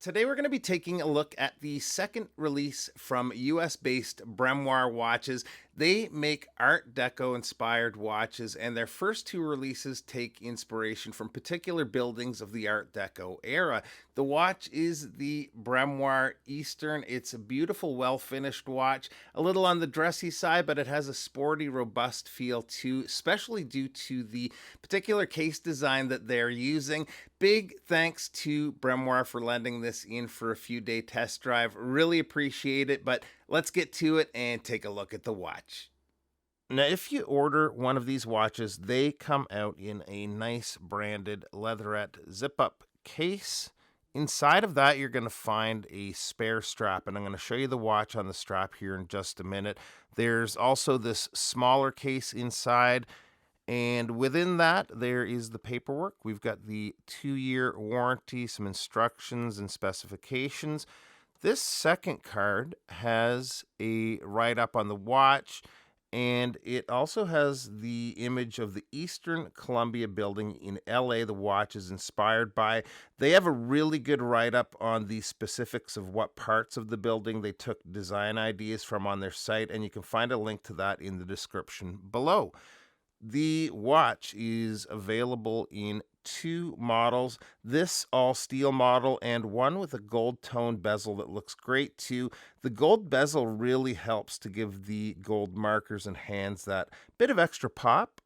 Today, we're going to be taking a look at the second release from US based Bremoir Watches. They make Art Deco inspired watches, and their first two releases take inspiration from particular buildings of the Art Deco era. The watch is the Bremoir Eastern. It's a beautiful, well finished watch, a little on the dressy side, but it has a sporty, robust feel too, especially due to the particular case design that they're using. Big thanks to Bremoir for lending this in for a few day test drive. Really appreciate it, but let's get to it and take a look at the watch. Now, if you order one of these watches, they come out in a nice branded leatherette zip up case. Inside of that, you're going to find a spare strap, and I'm going to show you the watch on the strap here in just a minute. There's also this smaller case inside, and within that, there is the paperwork. We've got the 2-year warranty, some instructions and specifications. This second card has a write-up on the watch, and it also has the image of the Eastern Columbia building in LA the watch is inspired by. They have a really good write-up on the specifics of what parts of the building they took design ideas from on their site, and you can find a link to that in the description below. The watch is available in two models, this all steel model and one with a gold tone bezel that looks great too. The gold bezel really helps to give the gold markers and hands that bit of extra pop.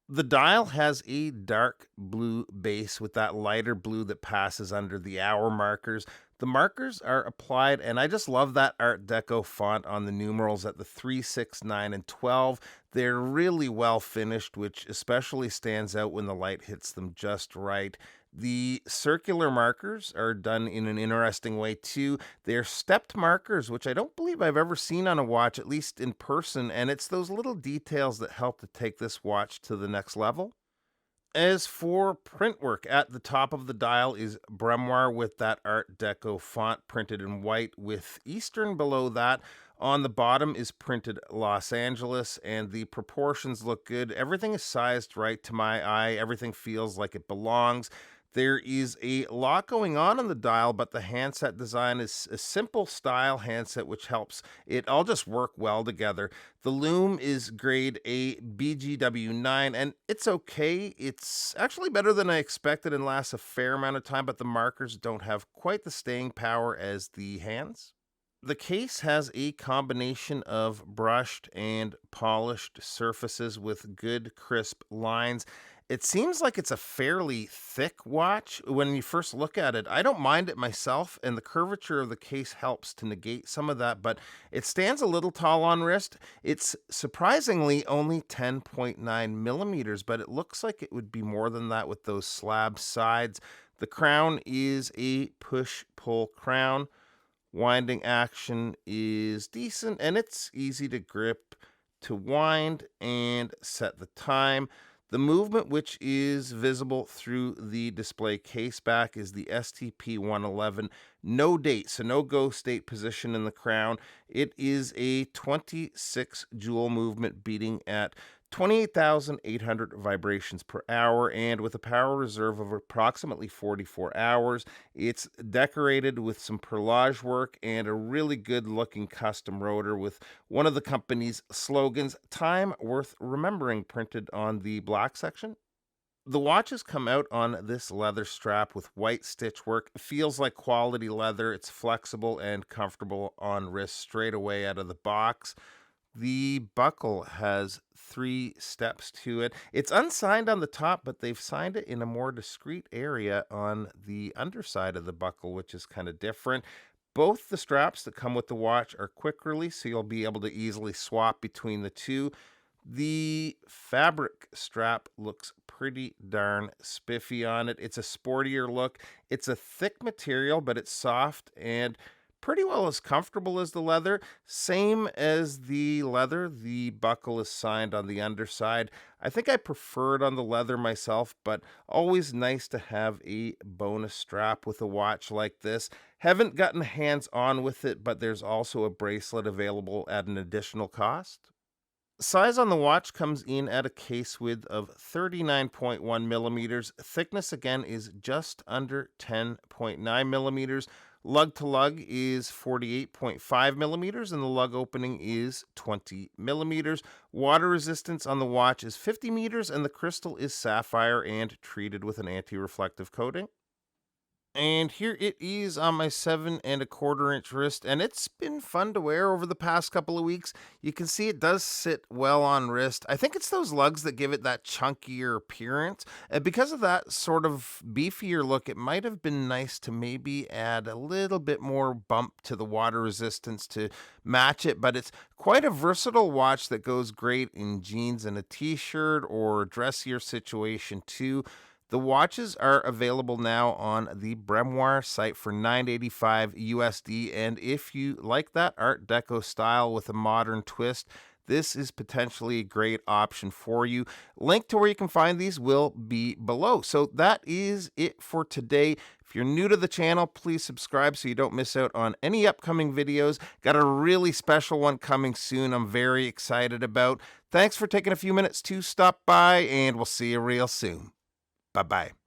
The dial has a dark blue base with that lighter blue that passes under the hour markers. The markers are applied, and I just love that Art Deco font on the numerals at the 3, 6, 9, and 12. They're really well finished, which especially stands out when the light hits them just right. The circular markers are done in an interesting way too. They're stepped markers, which I don't believe I've ever seen on a watch, at least in person, and it's those little details that help to take this watch to the next level. As for print work, at the top of the dial is Bremoir with that Art Deco font printed in white with Eastern below that. On the bottom is printed Los Angeles, and the proportions look good. Everything is sized right to my eye. Everything feels like it belongs. There is a lot going on the dial, but the handset design is a simple style handset, which helps it all just work well together. The loom is grade A BGW9, and it's okay. It's actually better than I expected and lasts a fair amount of time, but the markers don't have quite the staying power as the hands. The case has a combination of brushed and polished surfaces with good crisp lines. It seems like it's a fairly thick watch when you first look at it. I don't mind it myself, and the curvature of the case helps to negate some of that, but it stands a little tall on wrist. It's surprisingly only 10.9 millimeters, but it looks like it would be more than that with those slab sides. The crown is a push-pull crown. Winding action is decent, and it's easy to grip, to wind, and set the time. The movement, which is visible through the display case back, is the STP 111 no date, so no go state position in the crown. It is a 26 jewel movement beating at 28,800 vibrations per hour, and with a power reserve of approximately 44 hours. It's decorated with some perlage work and a really good looking custom rotor with one of the company's slogans, "Time Worth Remembering," printed on the black section. The watches come out on this leather strap with white stitch work. It feels like quality leather. It's flexible and comfortable on wrist straight away out of the box. The buckle has 3 steps to it. It's unsigned on the top, but they've signed it in a more discreet area on the underside of the buckle, which is kind of different. Both the straps that come with the watch are quick release, so you'll be able to easily swap between the two. The fabric strap looks pretty darn spiffy on it. It's a sportier look. It's a thick material, but it's soft and pretty well as comfortable as the leather. Same as the leather, the buckle is signed on the underside. I think I prefer it on the leather myself, but always nice to have a bonus strap with a watch like this. Haven't gotten hands on with it, but there's also a bracelet available at an additional cost. Size on the watch comes in at a case width of 39.1 millimeters. Thickness again is just under 10.9 millimeters. Lug to lug is 48.5 millimeters, and the lug opening is 20 millimeters. Water resistance on the watch is 50 meters, and the crystal is sapphire and treated with an anti reflective coating. And here it is on my 7.25 inch wrist, and it's been fun to wear over the past couple of weeks. You can see it does sit well on wrist. I think it's those lugs that give it that chunkier appearance. And because of that sort of beefier look, it might have been nice to maybe add a little bit more bump to the water resistance to match it. But it's quite a versatile watch that goes great in jeans and a t-shirt or a dressier situation too. The watches are available now on the Bremoir site for $9.85 USD. And if you like that Art Deco style with a modern twist, this is potentially a great option for you. Link to where you can find these will be below. So that is it for today. If you're new to the channel, please subscribe so you don't miss out on any upcoming videos. Got a really special one coming soon I'm very excited about. Thanks for taking a few minutes to stop by, and we'll see you real soon. Bye-bye.